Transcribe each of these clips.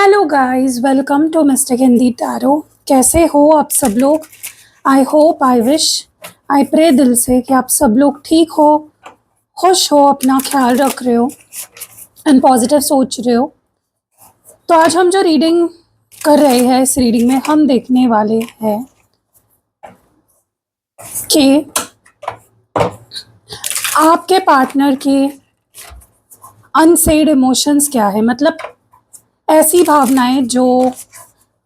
Hello guys, welcome to mystic Hindi tarot. कैसे हो आप सब लोग? I hope, I wish, I pray दिल से कि आप सब लोग ठीक हो, खुश हो, अपना ख्याल रख रहे हो एंड पॉजिटिव सोच रहे हो। तो आज हम जो रीडिंग कर रहे हैं, इस रीडिंग में हम देखने वाले हैं कि आपके पार्टनर के अनसेड इमोशंस क्या है। मतलब ऐसी भावनाएं जो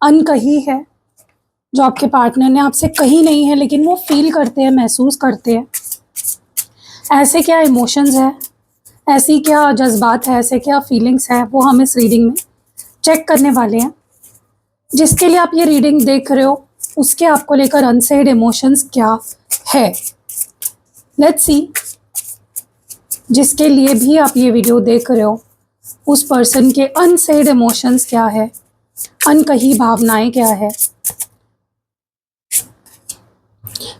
अनकही है, जो आपके पार्टनर ने आपसे कही नहीं है लेकिन वो फील करते हैं, महसूस करते हैं। ऐसे क्या इमोशंस है, ऐसी क्या जज्बात है, ऐसे क्या फीलिंग्स है, वो हम इस रीडिंग में चेक करने वाले हैं। जिसके लिए आप ये रीडिंग देख रहे हो, उसके आपको लेकर अनसेड इमोशंस क्या है, लेट्स सी। जिसके लिए भी आप ये वीडियो देख रहे हो, उस पर्सन के अनसेड इमोशंस क्या है, अनकही भावनाएं क्या है।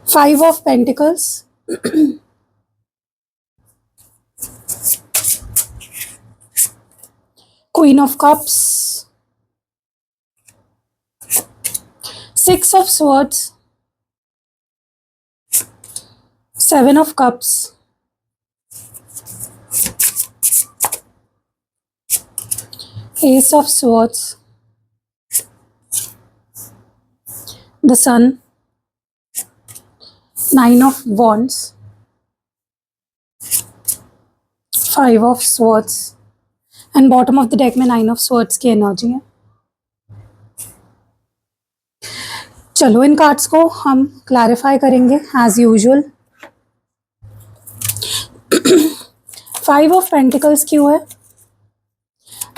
5 of pentacles, queen of cups, 6 of swords, 7 of cups, ace of swords, the sun, 9 of wands, 5 of swords and bottom of the deck में 9 ऑफ swords की एनर्जी है। चलो इन कार्ड्स को हम क्लैरिफाई करेंगे एज यूजुअल। 5 ऑफ पेंटिकल्स क्यों है?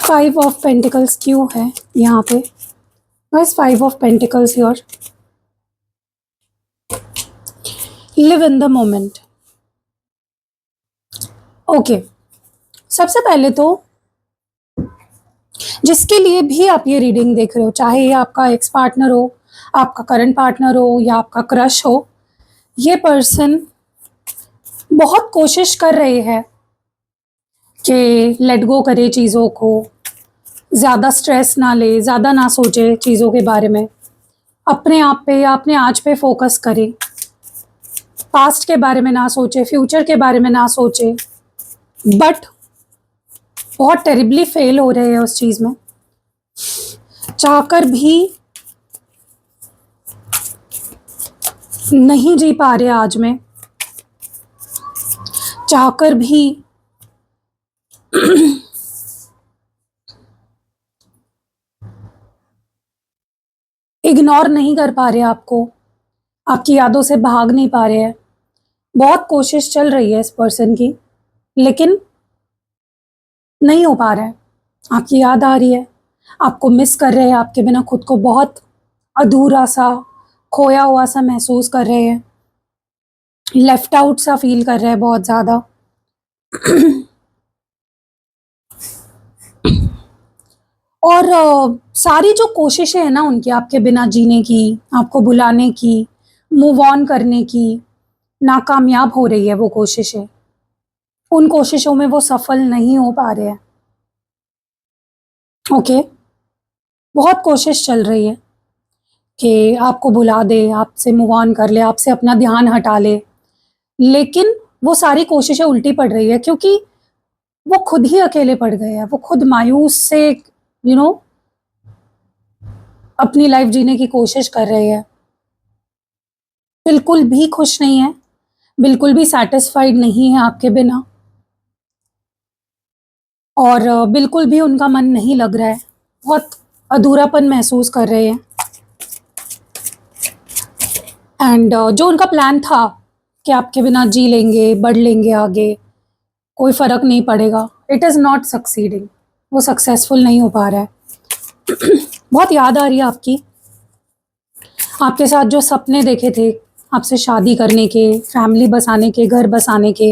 5 of pentacles क्यों है यहाँ पे? बस 5 of pentacles here. Live in the moment. Okay, सबसे पहले तो जिसके लिए भी आप ये रीडिंग देख रहे हो, चाहे ये आपका एक्स पार्टनर हो, आपका करंट पार्टनर हो या आपका क्रश हो, ये पर्सन बहुत कोशिश कर रहे हैं कि लेट गो करे चीज़ों को, ज़्यादा स्ट्रेस ना ले, ज़्यादा ना सोचे चीज़ों के बारे में, अपने आप पे या अपने आज पे फोकस करे, पास्ट के बारे में ना सोचे, फ्यूचर के बारे में ना सोचे। बट बहुत टेरिबली फेल हो रहे हैं उस चीज़ में। चाहकर भी नहीं जी पा रहे आज में, चाहकर भी इग्नोर नहीं कर पा रहे आपको, आपकी यादों से भाग नहीं पा रहे हैं। बहुत कोशिश चल रही है इस पर्सन की, लेकिन नहीं हो पा रहा है। आपकी याद आ रही है, आपको मिस कर रहे हैं, आपके बिना खुद को बहुत अधूरा सा, खोया हुआ सा महसूस कर रहे हैं, लेफ्ट आउट सा फील कर रहे हैं बहुत ज़्यादा। और सारी जो कोशिशें हैं ना उनकी, आपके बिना जीने की, आपको बुलाने की, मूव ऑन करने की, नाकामयाब हो रही है वो कोशिशें। उन कोशिशों में वो सफल नहीं हो पा रहे हैं। ओके, बहुत कोशिश चल रही है कि आपको बुला दे, आपसे मूव ऑन कर ले, आपसे अपना ध्यान हटा ले, लेकिन वो सारी कोशिशें उल्टी पड़ रही है क्योंकि वो खुद ही अकेले पड़ गए हैं। वो खुद मायूस से अपनी लाइफ जीने की कोशिश कर रहे हैं, बिल्कुल भी खुश नहीं है, बिल्कुल भी सेटिस्फाइड नहीं है आपके बिना, और बिल्कुल भी उनका मन नहीं लग रहा है, बहुत अधूरापन महसूस कर रहे हैं। एंड जो उनका प्लान था कि आपके बिना जी लेंगे, बढ़ लेंगे आगे, कोई फ़र्क नहीं पड़ेगा, इट इज़ नॉट सक्सीडिंग। वो सक्सेसफुल नहीं हो पा रहा है। बहुत याद आ रही है आपकी, आपके साथ जो सपने देखे थे, आपसे शादी करने के, फैमिली बसाने के, घर बसाने के,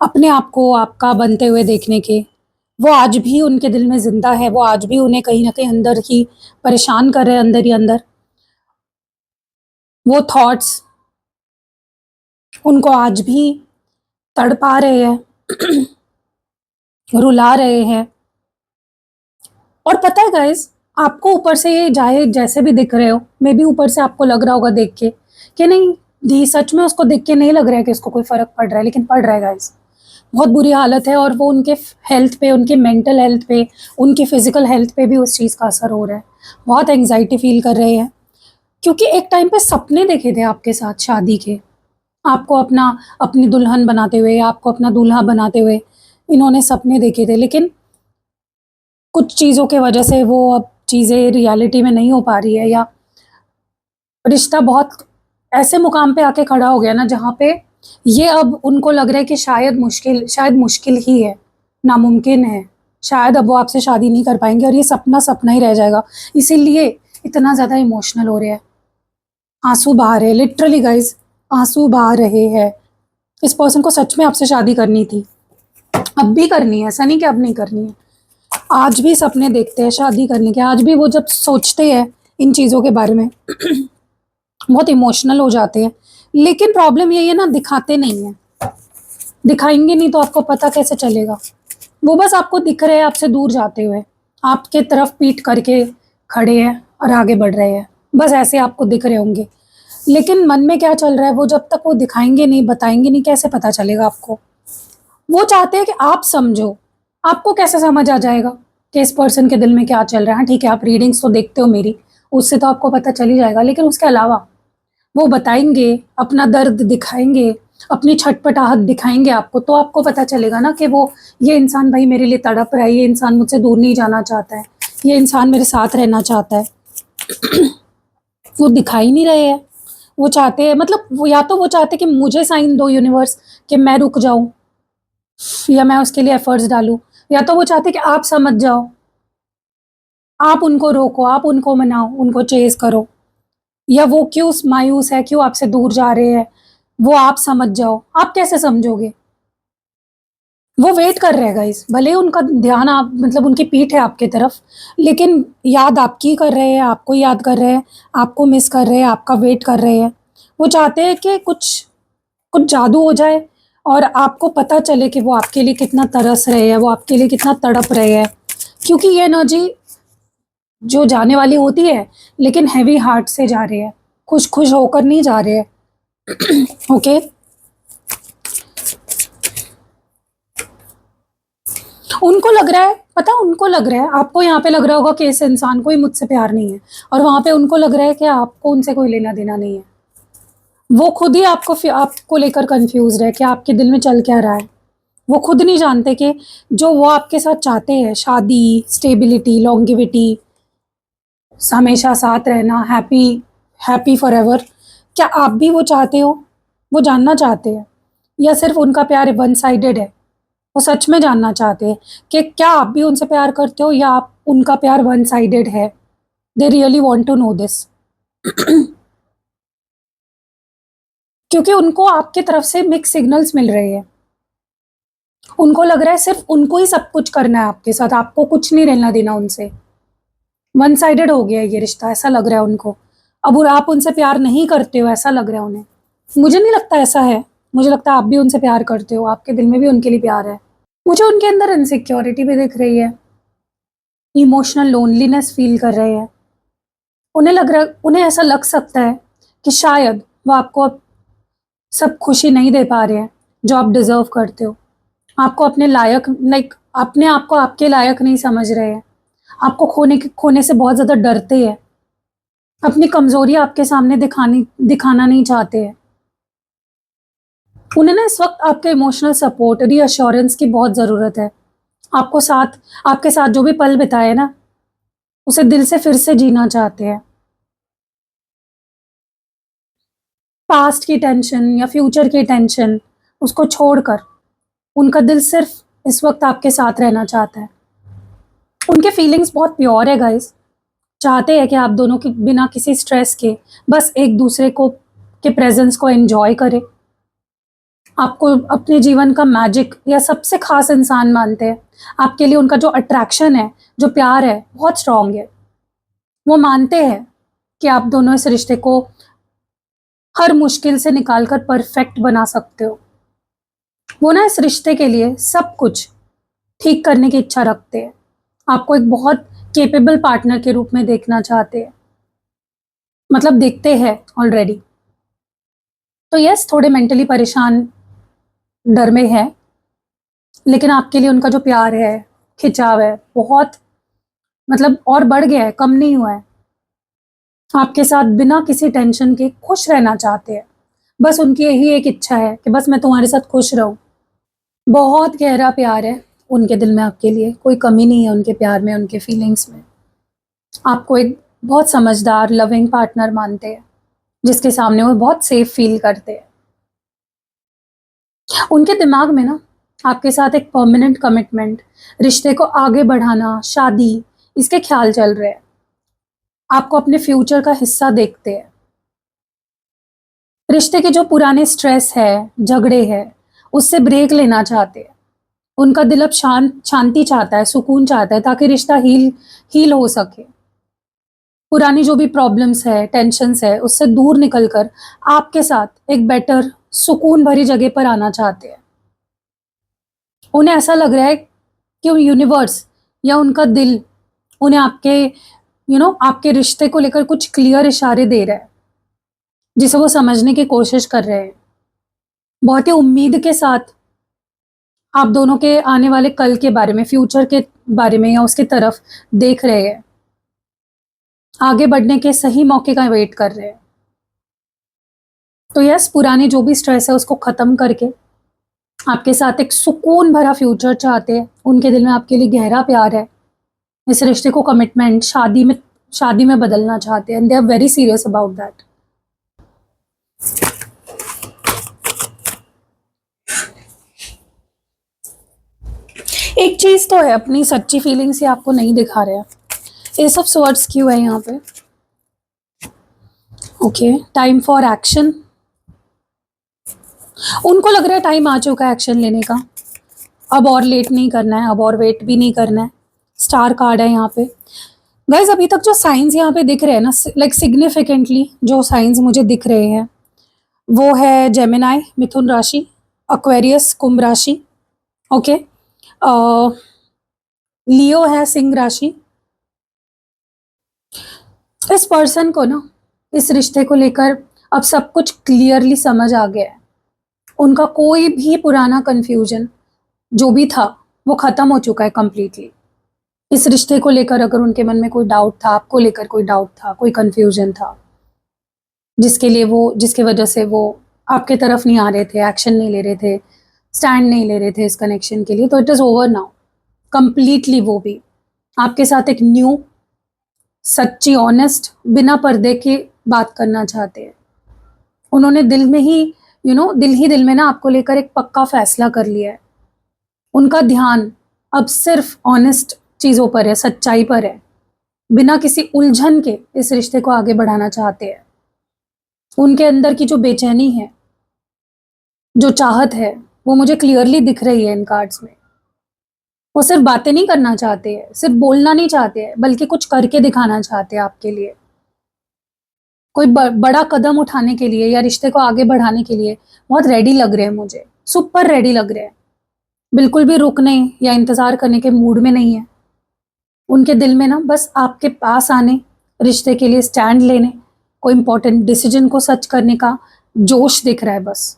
अपने आप को आपका बनते हुए देखने के, वो आज भी उनके दिल में ज़िंदा है। वो आज भी उन्हें कहीं ना कहीं अंदर ही परेशान कर रहे हैं, अंदर ही अंदर। वो थॉट्स उनको आज भी तड़पा रहे हैं, रुला रहे हैं। और पता है गाइस, आपको ऊपर से ये जाए जैसे भी दिख रहे हो, मे बी ऊपर से आपको लग रहा होगा देख के कि नहीं, दी सच में उसको देख के नहीं लग रहा है कि उसको कोई फ़र्क पड़ रहा है, लेकिन पड़ रहा है गाइस। बहुत बुरी हालत है और वो उनके हेल्थ पे, उनके मेंटल हेल्थ पे, उनकी फ़िज़िकल हेल्थ पे भी उस चीज़ का असर हो रहा है। बहुत एंग्ज़ायटी फ़ील कर रहे हैं, क्योंकि एक टाइम पे सपने देखे थे आपके साथ शादी के। आपको अपनी दुल्हन बनाते हुए, आपको अपना दूल्हा बनाते हुए इन्होंने सपने देखे थे, लेकिन कुछ चीज़ों की वजह से वो अब चीज़ें रियलिटी में नहीं हो पा रही है, या रिश्ता बहुत ऐसे मुकाम पे आके खड़ा हो गया ना जहाँ पे ये अब उनको लग रहा है कि शायद मुश्किल ही है, नामुमकिन है। शायद अब वो आपसे शादी नहीं कर पाएँगे और ये सपना सपना ही रह जाएगा। इसीलिए इतना ज़्यादा इमोशनल हो रहे हैं। आँसू बहा रहे हैं, लिटरली गाइज़ आँसू बहा रहे हैं। इस पर्सन को सच में आपसे शादी करनी थी। अब भी करनी है, ऐसा नहीं कि अब नहीं करनी है। आज भी सपने देखते हैं शादी करने के, आज भी वो जब सोचते हैं इन चीज़ों के बारे में बहुत इमोशनल हो जाते हैं। लेकिन प्रॉब्लम यही है ना, दिखाते नहीं हैं। दिखाएँगे नहीं तो आपको पता कैसे चलेगा? वो बस आपको दिख रहे हैं आपसे दूर जाते हुए, आपके तरफ पीठ करके खड़े हैं और आगे बढ़ रहे हैं। बस ऐसे आपको दिख रहे होंगे। लेकिन मन में क्या चल रहा है, वो जब तक वो दिखाएँगे नहीं, बताएँगे नहीं, कैसे पता चलेगा आपको? वो चाहते हैं कि आप समझो। आपको कैसे समझ आ जाएगा कि इस पर्सन के दिल में क्या चल रहा है? हाँ, ठीक है, आप रीडिंग्स तो देखते हो मेरी, उससे तो आपको पता चल ही जाएगा। लेकिन उसके अलावा वो बताएँगे, अपना दर्द दिखाएँगे, अपनी छटपटाहट दिखाएँगे आपको, तो आपको पता चलेगा ना कि वो ये इंसान भाई मेरे लिए तड़प रहा है, ये इंसान मुझसे दूर नहीं जाना चाहता है, ये इंसान मेरे साथ रहना चाहता है। वो दिखा ही नहीं रहे हैं। वो चाहते हैं, मतलब वो या तो वो चाहते हैं कि मुझे साइन दो यूनिवर्स कि मैं रुक जाऊँ या मैं उसके लिए एफर्ट्स डालूँ, या तो वो चाहते हैं कि आप समझ जाओ, आप उनको रोको, आप उनको मनाओ, उनको चेज़ करो, या वो क्यों मायूस है, क्यों आपसे दूर जा रहे हैं, वो आप समझ जाओ। आप कैसे समझोगे? वो वेट कर रहे हैं गाइस, भले ही उनका ध्यान आप मतलब उनकी पीठ है आपके तरफ, लेकिन याद आपकी कर रहे हैं, आपको याद कर रहे हैं, आपको मिस कर रहे हैं, आपका वेट कर रहे हैं। वो चाहते हैं कि कुछ कुछ जादू हो जाए और आपको पता चले कि वो आपके लिए कितना तरस रहे हैं, वो आपके लिए कितना तड़प रहे हैं। क्योंकि ये एनर्जी जो जाने वाली होती है, लेकिन हेवी हार्ट से जा रहे हैं, खुश-खुश होकर नहीं जा रहे हैं। ओके? उनको लग रहा है, पता है उनको लग रहा है, आपको यहाँ पे लग रहा होगा कि इस इंसान को ही मुझसे प्यार नहीं है, और वहाँ पे उनको लग रहा है कि आपको उनसे कोई लेना-देना नहीं है। वो खुद ही आपको लेकर कन्फ्यूज़्ड है कि आपके दिल में चल क्या रहा है। वो खुद नहीं जानते कि जो वो आपके साथ चाहते हैं, शादी, स्टेबिलिटी, लॉन्गेविटी, हमेशा साथ रहना, हैप्पी हैप्पी फॉरएवर, क्या आप भी वो चाहते हो? वो जानना चाहते हैं, या सिर्फ़ उनका प्यार वन साइडेड है? वो सच में जानना चाहते हैं कि क्या आप भी उनसे प्यार करते हो, या आप उनका प्यार वन साइडेड है? They really want to know this. क्योंकि उनको आपकी तरफ से मिक्स्ड सिग्नल्स मिल रहे हैं। उनको लग रहा है सिर्फ़ उनको ही सब कुछ करना है आपके साथ, आपको कुछ नहीं लेना-देना उनसे। वन साइडेड हो गया है ये रिश्ता, ऐसा लग रहा है उनको। अब और आप उनसे प्यार नहीं करते हो, ऐसा लग रहा है उन्हें। मुझे नहीं लगता ऐसा है, मुझे लगता है आप भी उनसे प्यार करते हो, आपके दिल में भी उनके लिए प्यार है। मुझे उनके अंदर इनसिक्योरिटी भी दिख रही है, इमोशनल लोनलीनेस फ़ील कर रहे हैं। उन्हें ऐसा लग सकता है कि शायद वो आपको अब सब खुशी नहीं दे पा रहे हैं, जो आप डिज़र्व करते हो। आपको अपने लायक अपने आप को आपके लायक नहीं समझ रहे हैं। आपको खोने से बहुत ज़्यादा डरते हैं। अपनी कमज़ोरी आपके सामने दिखाना नहीं चाहते हैं। उन्हें ना इस वक़्त आपके इमोशनल सपोर्ट, रीअश्योरेंस की बहुत ज़रूरत है। आपको साथ आपके साथ जो भी पल बिताए ना, उसे दिल से फिर से जीना चाहते हैं। पास्ट की टेंशन या फ्यूचर की टेंशन, उसको छोड़कर उनका दिल सिर्फ़ इस वक़्त आपके साथ रहना चाहता है। उनके फीलिंग्स बहुत प्योर है गाइज़। चाहते हैं कि आप दोनों के बिना किसी स्ट्रेस के बस एक-दूसरे को के प्रेज़ेंस को एन्जॉय करें। आपको अपने जीवन का मैजिक या सबसे ख़ास इंसान मानते हैं। आपके लिए उनका जो अट्रैक्शन है, जो प्यार है, बहुत स्ट्रॉन्ग है। वो मानते हैं कि आप दोनों इस रिश्ते को हर मुश्किल से निकाल कर परफ़ेक्ट बना सकते हो। वो ना इस रिश्ते के लिए सब कुछ ठीक करने की इच्छा रखते हैं। आपको एक बहुत केपेबल पार्टनर के रूप में देखना चाहते हैं, मतलब देखते हैं ऑलरेडी। तो यस, थोड़े मेंटली परेशान, डर में है, लेकिन आपके लिए उनका जो प्यार है, खिंचाव है, बहुत मतलब और बढ़ गया है, कम नहीं हुआ है। आपके साथ बिना किसी टेंशन के खुश रहना चाहते हैं। बस उनकी यही एक इच्छा है कि बस मैं तुम्हारे साथ खुश रहूं। बहुत गहरा प्यार है उनके दिल में आपके लिए, कोई कमी नहीं है उनके प्यार में, उनके फीलिंग्स में। आपको एक बहुत समझदार, लविंग पार्टनर मानते हैं, जिसके सामने वो बहुत सेफ फील करते हैं। उनके दिमाग में ना आपके साथ एक परमानेंट कमिटमेंट, रिश्ते को आगे बढ़ाना, शादी, इसके ख्याल चल रहे हैं। आपको अपने फ्यूचर का हिस्सा देखते हैं। रिश्ते के जो पुराने स्ट्रेस है, झगड़े है, उससे ब्रेक लेना चाहते हैं। उनका दिल अब शांति चाहता है, सुकून चाहता है, ताकि रिश्ता हील हो सके। पुरानी जो भी प्रॉब्लम्स है, टेंशन्स है, उससे दूर निकलकर आपके साथ एक बेटर, सुकून भरी जगह पर आना चाहते हैं। उन्हें ऐसा लग रहा है कि यूनिवर्स या उनका दिल उन्हें आपके आपके रिश्ते को लेकर कुछ क्लियर इशारे दे रहा है, जिसे वो समझने की कोशिश कर रहे हैं। बहुत ही उम्मीद के साथ आप दोनों के आने वाले कल के बारे में, फ्यूचर के बारे में या उसकी तरफ देख रहे हैं। आगे बढ़ने के सही मौके का वेट कर रहे हैं। तो यस, पुराने जो भी स्ट्रेस है उसको खत्म करके आपके साथ एक सुकून भरा फ्यूचर चाहते हैं। उनके दिल में आपके लिए गहरा प्यार है। इस रिश्ते को कमिटमेंट, शादी में बदलना चाहते हैं, and they are very serious about that. एक चीज तो है, अपनी सच्ची फीलिंग्स ये आपको नहीं दिखा रहे हैं। एस ऑफ स्वॉर्ड्स क्यों है यहाँ पे? Okay, time for action. उनको लग रहा है टाइम आ चुका है एक्शन लेने का, अब और लेट नहीं करना है, अब और वेट भी नहीं करना है। स्टार कार्ड है यहाँ पे। गाइज, अभी तक जो साइंस यहाँ पे दिख रहे हैं ना, लाइक सिग्निफिकेंटली जो साइंस मुझे दिख रहे हैं, वो है जेमिनाई, मिथुन राशि, एक्वेरियस, कुंभ राशि, ओके, लियो है, सिंह राशि। इस पर्सन को ना इस रिश्ते को लेकर अब सब कुछ क्लियरली समझ आ गया है। उनका कोई भी पुराना कंफ्यूजन जो भी था वो खत्म हो चुका है कंप्लीटली। इस रिश्ते को लेकर अगर उनके मन में कोई डाउट था, आपको लेकर कोई डाउट था, कोई कंफ्यूजन था, जिसके वजह से वो आपके तरफ नहीं आ रहे थे, एक्शन नहीं ले रहे थे, स्टैंड नहीं ले रहे थे इस कनेक्शन के लिए, तो it is over now completely. वो भी आपके साथ एक न्यू, सच्ची, ऑनेस्ट, बिना पर्दे के बात करना चाहते हैं। उन्होंने दिल में ही दिल में ना आपको लेकर एक पक्का फैसला कर लिया है। उनका ध्यान अब सिर्फ ऑनेस्ट चीजों पर है, सच्चाई पर है। बिना किसी उलझन के इस रिश्ते को आगे बढ़ाना चाहते हैं। उनके अंदर की जो बेचैनी है, जो चाहत है, वो मुझे क्लियरली दिख रही है इन कार्ड्स में। वो सिर्फ बातें नहीं करना चाहते हैं, सिर्फ बोलना नहीं चाहते हैं, बल्कि कुछ करके दिखाना चाहते हैं आपके लिए। कोई बड़ा कदम उठाने के लिए या रिश्ते को आगे बढ़ाने के लिए बहुत रेडी लग रहे हैं मुझे, सुपर रेडी लग रहे हैं। बिल्कुल भी रुकने या इंतजार करने के मूड में नहीं है। उनके दिल में ना बस आपके पास आने, रिश्ते के लिए स्टैंड लेने, कोई इंपॉर्टेंट डिसीजन को सच करने का जोश दिख रहा है। बस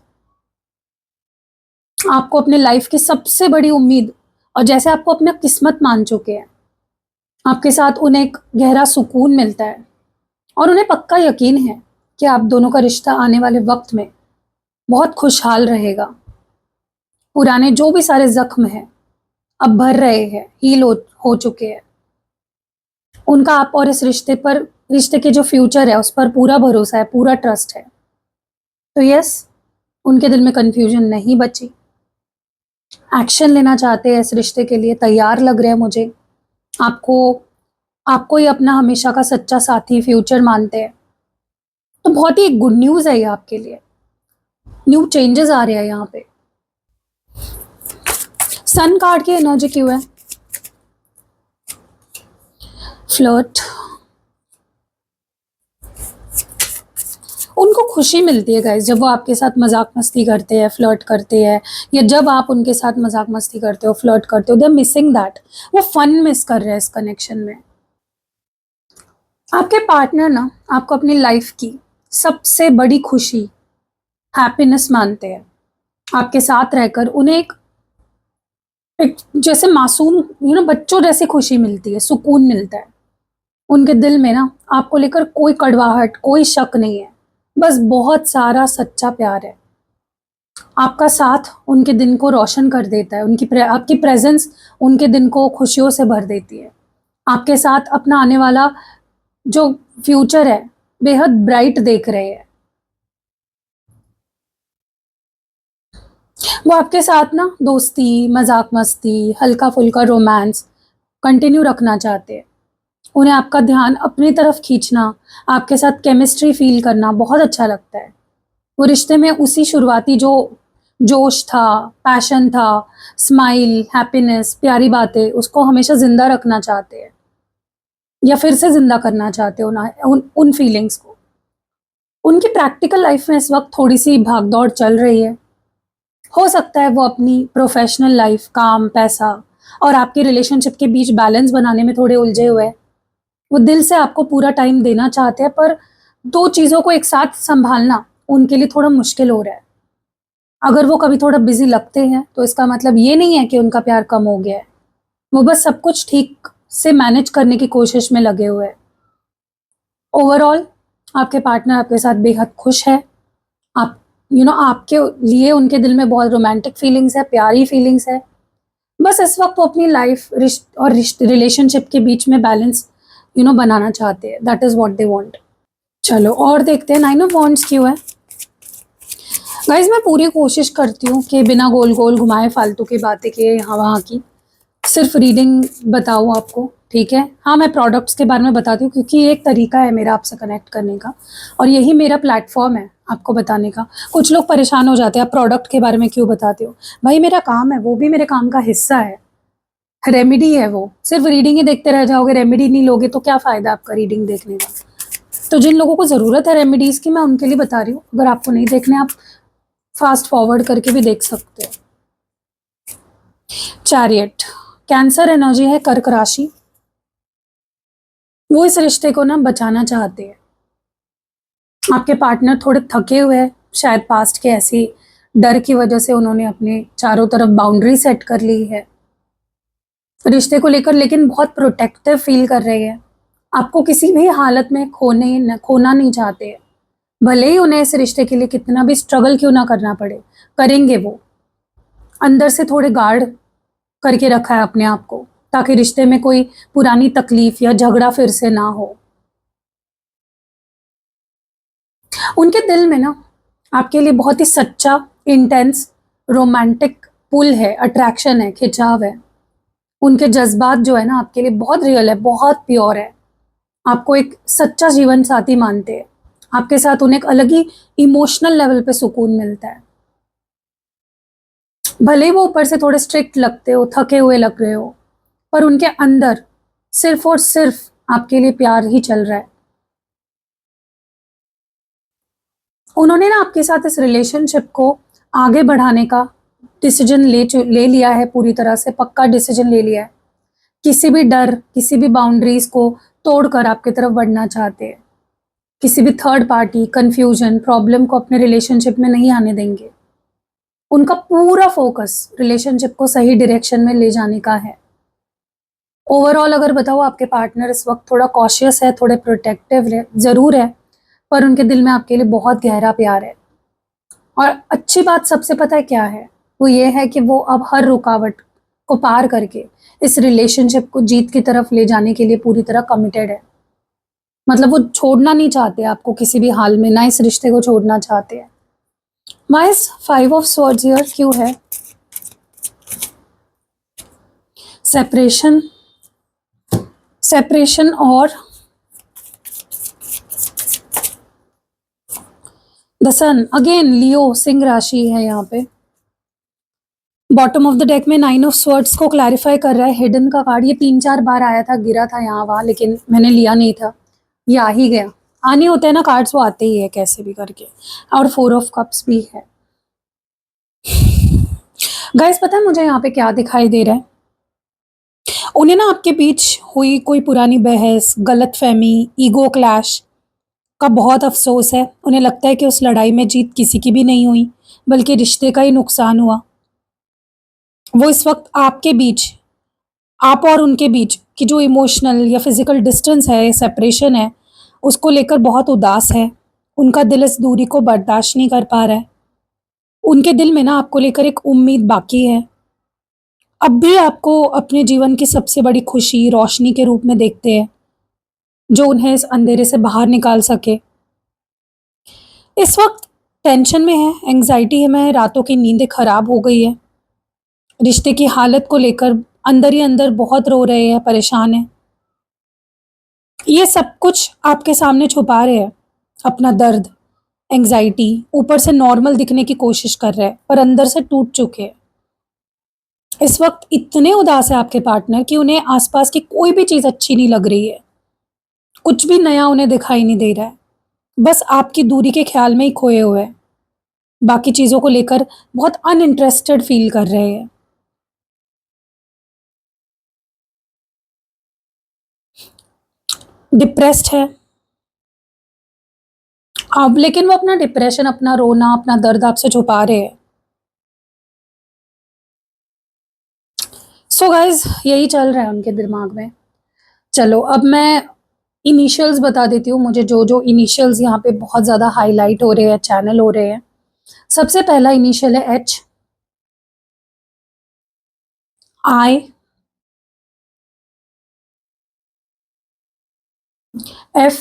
आपको अपने लाइफ की सबसे बड़ी उम्मीद, और जैसे आपको अपना किस्मत मान चुके हैं, आपके साथ उन्हें एक गहरा सुकून मिलता है। और उन्हें पक्का यकीन है कि आप दोनों का रिश्ता आने वाले वक्त में बहुत खुशहाल रहेगा। पुराने जो भी सारे जख्म हैं अब भर रहे हैं, हील हो चुके हैं। उनका आप और इस रिश्ते के जो फ्यूचर है उस पर पूरा भरोसा है, पूरा ट्रस्ट है। तो यस, उनके दिल में कंफ्यूजन नहीं बची। एक्शन लेना चाहते हैं, इस रिश्ते के लिए तैयार लग रहे हैं मुझे। आपको ही अपना हमेशा का सच्चा साथी, फ्यूचर मानते हैं। तो बहुत ही गुड न्यूज है ये आपके लिए। न्यू चेंजेस आ रहे हैं यहाँ पे। सन कार्ड की एनर्जी क्यों है? फ्लर्ट। उनको खुशी मिलती है गाइस जब वो आपके साथ मजाक मस्ती करते हैं, फ्लर्ट करते हैं, या जब आप उनके साथ मजाक मस्ती करते हो, फ्लर्ट करते हो, दे आर मिसिंग दैट। वो फन मिस कर रहे हैं इस कनेक्शन में। आपके पार्टनर ना आपको अपनी लाइफ की सबसे बड़ी खुशी, हैप्पीनेस मानते हैं। आपके साथ रहकर उन्हें एक जैसे मासूम बच्चों जैसी खुशी मिलती है, सुकून मिलता है। उनके दिल में ना आपको लेकर कोई कड़वाहट, कोई शक नहीं है, बस बहुत सारा सच्चा प्यार है। आपका साथ उनके दिन को रोशन कर देता है, आपकी प्रेजेंस उनके दिन को खुशियों से भर देती है। आपके साथ अपना आने वाला जो फ्यूचर है बेहद ब्राइट देख रहे हैं। वो आपके साथ ना दोस्ती, मजाक मस्ती, हल्का फुल्का रोमांस कंटिन्यू रखना चाहते हैं। उन्हें आपका ध्यान अपनी तरफ खींचना, आपके साथ केमिस्ट्री फील करना बहुत अच्छा लगता है। वो रिश्ते में उसी शुरुआती जो जोश था, पैशन था, स्माइल, हैप्पीनेस, प्यारी बातें, उसको हमेशा जिंदा रखना चाहते हैं या फिर से जिंदा करना चाहते हो ना उन फीलिंग्स को। उनकी प्रैक्टिकल लाइफ में इस वक्त थोड़ी सी भागदौड़ चल रही है। हो सकता है वो अपनी प्रोफेशनल लाइफ, काम, पैसा और आपके रिलेशनशिप के बीच बैलेंस बनाने में थोड़े उलझे हुए हैं। वो दिल से आपको पूरा टाइम देना चाहते हैं, पर दो चीज़ों को एक साथ संभालना उनके लिए थोड़ा मुश्किल हो रहा है। अगर वो कभी थोड़ा बिजी लगते हैं तो इसका मतलब ये नहीं है कि उनका प्यार कम हो गया है। वो बस सब कुछ ठीक से मैनेज करने की कोशिश में लगे हुए हैं। ओवरऑल आपके पार्टनर आपके साथ बेहद खुश है। आप आपके लिए उनके दिल में बहुत रोमांटिक फीलिंग्स है, प्यारी फीलिंग्स है। बस इस वक्त वो अपनी लाइफ रिलेशनशिप के बीच में बैलेंस बनाना चाहते हैं। That is what they want. चलो और देखते हैं नाइन ऑफ वॉन्ड्स क्यों है। गाइज मैं पूरी कोशिश करती हूँ कि बिना गोल गोल घुमाए फालतू की बातें किए यहाँ वहाँ की सिर्फ रीडिंग बताऊँ आपको, ठीक है। हाँ, मैं प्रोडक्ट्स के बारे में बताती हूँ क्योंकि ये एक तरीका है मेरा आपसे कनेक्ट करने का और यही मेरा प्लेटफॉर्म है आपको बताने का। कुछ लोग परेशान हो जाते हैं, आप प्रोडक्ट के बारे में क्यों बताते हो? भाई मेरा काम है, वो भी मेरे काम का हिस्सा है, रेमेडी है वो। सिर्फ रीडिंग ही देखते रह जाओगे, रेमेडी नहीं लोगे तो क्या फ़ायदा आपका रीडिंग देखने का? तो जिन लोगों को ज़रूरत है रेमेडीज़ की, मैं उनके लिए बता रही हूँ। अगर आपको नहीं देखने, आप फास्ट फॉरवर्ड करके भी देख सकते हो। चैरियट कैंसर एनर्जी है, कर्क राशि। वो इस रिश्ते को ना बचाना चाहते हैं। आपके पार्टनर थोड़े थके हुए हैं, शायद पास्ट के ऐसी डर की वजह से उन्होंने अपने चारों तरफ बाउंड्री सेट कर ली है रिश्ते को लेकर, लेकिन बहुत प्रोटेक्टिव फील कर रहे हैं। आपको किसी भी हालत में खोना नहीं चाहते हैं। भले ही उन्हें इस रिश्ते के लिए कितना भी स्ट्रगल क्यों ना करना पड़े, करेंगे वो। अंदर से थोड़े गार्ड करके रखा है अपने आप को, ताकि रिश्ते में कोई पुरानी तकलीफ या झगड़ा फिर से ना हो। उनके दिल में ना आपके लिए बहुत ही सच्चा, इंटेंस, रोमांटिक पुल है, अट्रैक्शन है, खिंचाव है। उनके जज्बात जो है ना आपके लिए बहुत रियल है, बहुत प्योर है। आपको एक सच्चा जीवन साथी मानते हैं। आपके साथ उन्हें एक अलग ही इमोशनल लेवल पे सुकून मिलता है। भले ही वो ऊपर से थोड़े स्ट्रिक्ट लगते हो, थके हुए लग रहे हो, पर उनके अंदर सिर्फ और सिर्फ आपके लिए प्यार ही चल रहा है। उन्होंने ना आपके साथ इस रिलेशनशिप को आगे बढ़ाने का डिसीजन ले लिया है, पूरी तरह से पक्का डिसीजन ले लिया है। किसी भी डर, किसी भी बाउंड्रीज को तोड़कर आपकी तरफ बढ़ना चाहते हैं। किसी भी थर्ड पार्टी, कंफ्यूजन, प्रॉब्लम को अपने रिलेशनशिप में नहीं आने देंगे। उनका पूरा फोकस रिलेशनशिप को सही डायरेक्शन में ले जाने का है। ओवरऑल अगर बताओ, आपके पार्टनर इस वक्त थोड़ा कॉशियस है, थोड़े प्रोटेक्टिव है, जरूर है, पर उनके दिल में आपके लिए बहुत गहरा प्यार है। और अच्छी बात सबसे पता है क्या है? वो ये है कि वो अब हर रुकावट को पार करके इस रिलेशनशिप को जीत की तरफ ले जाने के लिए पूरी तरह कमिटेड है। मतलब वो छोड़ना नहीं चाहते आपको किसी भी हाल में, ना इस रिश्ते को छोड़ना चाहते हैं। Why is 5 of swords here क्यों है? सेपरेशन, सेपरेशन और द सन। अगेन लियो, सिंह राशि है यहाँ पे। बॉटम ऑफ द डेक में 9 ऑफ स्वॉर्ड्स को क्लैरिफाई कर रहा है। हिडन का कार्ड ये 3-4 बार आया था, गिरा था यहाँ वहाँ, लेकिन मैंने लिया नहीं था, ये आ ही गया। आने होते हैं ना कार्ड्स, वो आते ही है कैसे भी करके। और 4 ऑफ कप्स भी है। गाइस पता है मुझे यहाँ पे क्या दिखाई दे रहा है? उन्हें ना आपके बीच हुई कोई पुरानी बहस, गलतफ़हमी, ईगो क्लैश का बहुत अफ़सोस है। उन्हें लगता है कि उस लड़ाई में जीत किसी की भी नहीं हुई, बल्कि रिश्ते का ही नुकसान हुआ। वो इस वक़्त आपके बीच, आप और उनके बीच की जो इमोशनल या फ़िज़िकल डिस्टेंस है, सेपरेशन है, उसको लेकर बहुत उदास है। उनका दिल इस दूरी को बर्दाश्त नहीं कर पा रहा है। उनके दिल में ना आपको लेकर एक उम्मीद बाकी है। अब भी आपको अपने जीवन की सबसे बड़ी खुशी रोशनी के रूप में देखते हैं, जो उन्हें इस अंधेरे से बाहर निकाल सके। इस वक़्त टेंशन में है, एंग्ज़ायटी में रातों की नींदें ख़राब हो गई है। रिश्ते की हालत को लेकर अंदर ही अंदर बहुत रो रहे हैं, परेशान हैं। ये सब कुछ आपके सामने छुपा रहे हैं, अपना दर्द, एंग्ज़ायटी, ऊपर से नॉर्मल दिखने की कोशिश कर रहे हैं, पर अंदर से टूट चुके हैं। इस वक़्त इतने उदास है आपके पार्टनर कि उन्हें आस-पास की कोई भी चीज़ अच्छी नहीं लग रही है। कुछ भी नया उन्हें दिखाई नहीं दे रहा है। बस आपकी दूरी के ख़्याल में ही खोए हुए हैं। बाकी चीज़ों को लेकर बहुत अनइंटरेस्टेड फ़ील कर रहे हैं। डिप्रेस्ड है। अब लेकिन वो अपना डिप्रेशन, अपना रोना, अपना दर्द आपसे छुपा रहे हैं। सो गाइज़ यही चल रहा है उनके दिमाग में। चलो अब मैं इनिशियल्स बता देती हूँ, मुझे जो-जो इनिशियल्स यहाँ पे बहुत ज़्यादा हाइलाइट हो रहे हैं, चैनल हो रहे हैं। सबसे पहला इनिशियल है H, I, F,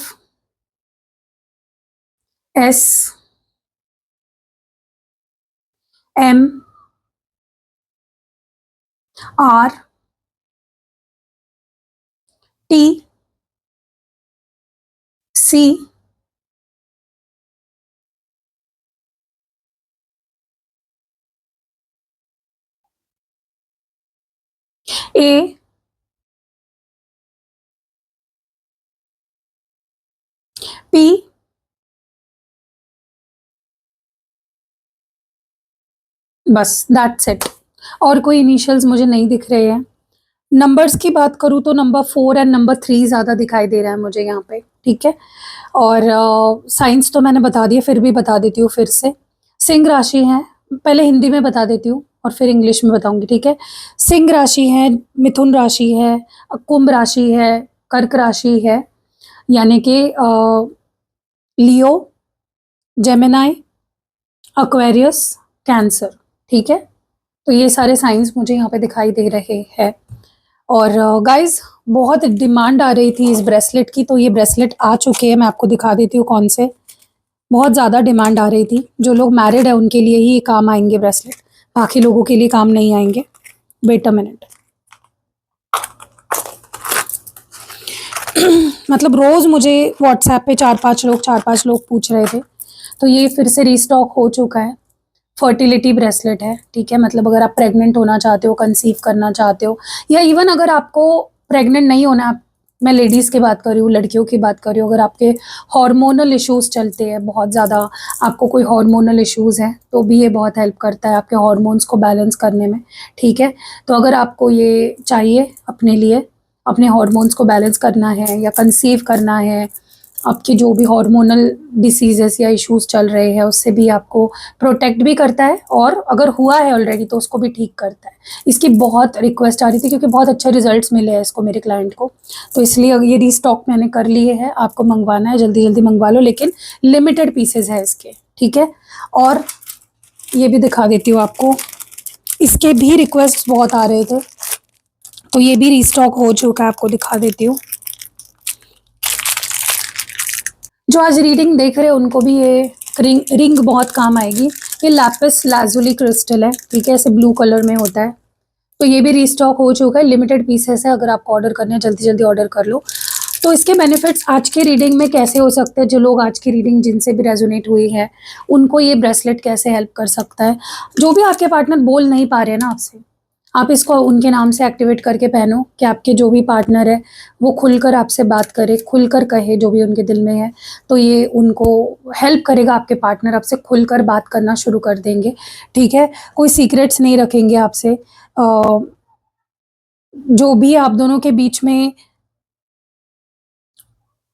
S, M, R, T, C, A, P, बस दैट्स इट। और कोई इनिशियल्स मुझे नहीं दिख रहे हैं। नंबर्स की बात करूँ तो नंबर 4 एंड नंबर 3 ज़्यादा दिखाई दे रहा है मुझे यहाँ पे, ठीक है? और साइंस तो मैंने बता दिए, फिर भी बता देती हूँ फिर से। सिंह राशि है, पहले हिंदी में बता देती हूँ और फिर इंग्लिश में बताऊँगी, ठीक है? सिंह राशि है, मिथुन राशि है, कुंभ राशि है, कर्क राशि है, यानी कि लियो, जेमिनी, एक्वेरियस, कैंसर, ठीक है? तो ये सारे साइंस मुझे यहाँ पे दिखाई दे रहे हैं। और गाइज़ बहुत डिमांड आ रही थी इस ब्रेसलेट की, तो ये ब्रेसलेट आ चुके हैं, मैं आपको दिखा देती हूँ कौन से। बहुत ज़्यादा डिमांड आ रही थी, जो लोग मैरिड हैं उनके लिए ही ये काम आएँगे ब्रेसलेट, बाकी लोगों के लिए काम नहीं आएँगे। Wait a minute. मतलब रोज़ मुझे व्हाट्सएप पे 4-5 लोग पूछ रहे थे, तो ये फिर से रीस्टॉक हो चुका है। फर्टिलिटी ब्रेसलेट है, ठीक है? मतलब अगर आप प्रेग्नेंट होना चाहते हो, कंसीव करना चाहते हो, या इवन अगर आपको प्रेग्नेंट नहीं होना, मैं लेडीज़ की बात कर रही हूँ, लड़कियों की बात कर रही हूँ, अगर आपके हार्मोनल इश्यूज़ चलते हैं बहुत ज़्यादा, आपको कोई हार्मोनल इश्यूज़ हैं, तो भी ये बहुत हेल्प करता है आपके हार्मोन्स को बैलेंस करने में, ठीक है? तो अगर आपको ये चाहिए अपने लिए, अपने हार्मोन्स को बैलेंस करना है या कंसीव करना है, आपके जो भी हार्मोनल डिसीज़ेज़ या इश्यूज़ चल रहे हैं, उससे भी आपको प्रोटेक्ट भी करता है, और अगर हुआ है ऑलरेडी तो उसको भी ठीक करता है। इसकी बहुत रिक्वेस्ट आ रही थी क्योंकि बहुत अच्छे रिज़ल्ट्स मिले हैं इसको मेरे क्लाइंट को, तो इसलिए ये रीस्टॉक मैंने कर लिए है। आपको मँगवाना है, जल्दी-जल्दी मँगवा लो, लेकिन लिमिटेड पीसेज़ है इसके, ठीक है? और ये भी दिखा देती हूँ आपको, इसके भी रिक्वेस्ट्स बहुत आ रहे थे, तो ये भी रीस्टॉक हो चुका है, आपको दिखा देती हूँ। जो आज रीडिंग देख रहे हैं उनको भी ये रिंग बहुत काम आएगी। ये लैपिस लाजुली क्रिस्टल है, ठीक है? ऐसे ब्लू कलर में होता है, तो ये भी रीस्टॉक हो चुका है, लिमिटेड पीसेस है, अगर आपको ऑर्डर करने हैं जल्दी-जल्दी ऑर्डर कर लो। तो इसके बेनिफिट्स आज की रीडिंग में कैसे हो सकते हैं, जो लोग आज की रीडिंग जिनसे भी रेज़ोनेट हुई है, उनको ये ब्रेसलेट कैसे हेल्प कर सकता है। जो भी आपके पार्टनर बोल नहीं पा रहे हैं ना आपसे, आप इसको उनके नाम से एक्टिवेट करके पहनो कि आपके जो भी पार्टनर है, वो खुलकर आपसे बात करे, खुलकर कहे जो भी उनके दिल में है। तो ये उनको हेल्प करेगा, आपके पार्टनर आपसे खुलकर बात करना शुरू कर देंगे, ठीक है? कोई सीक्रेट्स नहीं रखेंगे आपसे। जो भी आप दोनों के बीच में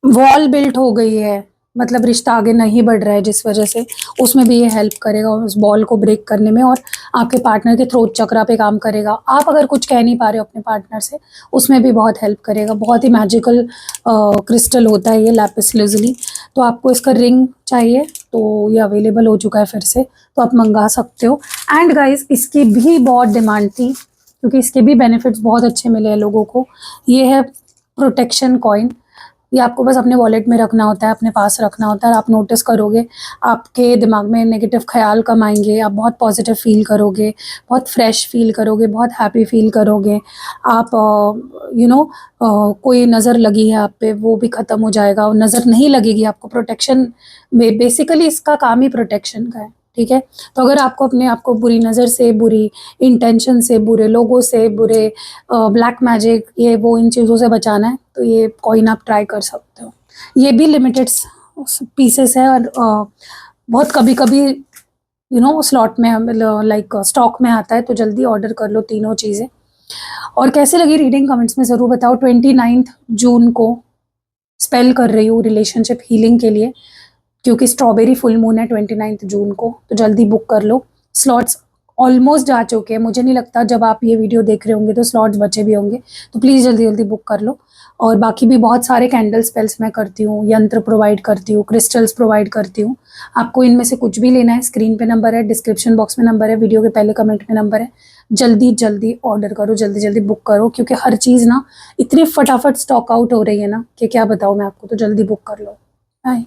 वॉल बिल्ट हो गई है, मतलब रिश्ता आगे नहीं बढ़ रहा है जिस वजह से, उसमें भी ये हेल्प करेगा उस बॉल को ब्रेक करने में, और आपके पार्टनर के थ्रोट चक्रा पे काम करेगा। आप अगर कुछ कह नहीं पा रहे हो अपने पार्टनर से, उसमें भी बहुत हेल्प करेगा। बहुत ही मैजिकल क्रिस्टल होता है ये लैपिस lazuli। तो आपको इसका रिंग चाहिए तो ये अवेलेबल हो चुका है फिर से, तो आप मंगा सकते हो। एंड गाइज, इसकी भी बहुत डिमांड थी क्योंकि इसके भी बेनिफिट्स बहुत अच्छे मिले हैं लोगों को। ये है प्रोटेक्शन कॉइन। ये आपको बस अपने वॉलेट में रखना होता है, अपने पास रखना होता है। आप नोटिस करोगे आपके दिमाग में नेगेटिव ख्याल कम आएंगे, आप बहुत पॉजिटिव फील करोगे, बहुत फ्रेश फील करोगे, बहुत हैप्पी फील करोगे। आप कोई नज़र लगी है आप पे वो भी ख़त्म हो जाएगा, और नज़र नहीं लगेगी आपको। प्रोटेक्शन में बेसिकली इसका काम ही प्रोटेक्शन का है, ठीक है। तो अगर आपको अपने आप को बुरी नज़र से, बुरी इंटेंशन से, बुरे लोगों से, बुरे ब्लैक मैजिक, ये वो इन चीज़ों से बचाना है तो ये कॉइन आप ट्राई कर सकते हो। ये भी लिमिटेड पीसेस है, और बहुत कभी कभी स्लॉट में लाइक स्टॉक में आता है, तो जल्दी ऑर्डर कर लो तीनों चीज़ें। और कैसे लगी रीडिंग कमेंट्स में ज़रूर बताओ। 29 जून को स्पेल कर रही हूँ रिलेशनशिप हीलिंग के लिए, क्योंकि स्ट्रॉबेरी फुल मून है 29 जून को, तो जल्दी बुक कर लो। स्लॉट्स ऑलमोस्ट जा चुके हैं, मुझे नहीं लगता जब आप ये वीडियो देख रहे होंगे तो स्लॉट्स बचे भी होंगे, तो प्लीज़ जल्दी जल्दी बुक कर लो। और बाकी भी बहुत सारे कैंडल स्पेल्स मैं करती हूँ, यंत्र प्रोवाइड करती हूँ, क्रिस्टल्स प्रोवाइड करती हूँ। आपको इनमें से कुछ भी लेना है, स्क्रीन पे नंबर है, डिस्क्रिप्शन बॉक्स में नंबर है, वीडियो के पहले कमेंट में नंबर है। जल्दी जल्दी ऑर्डर करो, जल्दी जल्दी बुक करो, क्योंकि हर चीज़ ना इतनी फटाफट स्टॉक आउट हो रही है ना कि क्या बताऊँ मैं आपको, तो जल्दी बुक कर लो। बाय।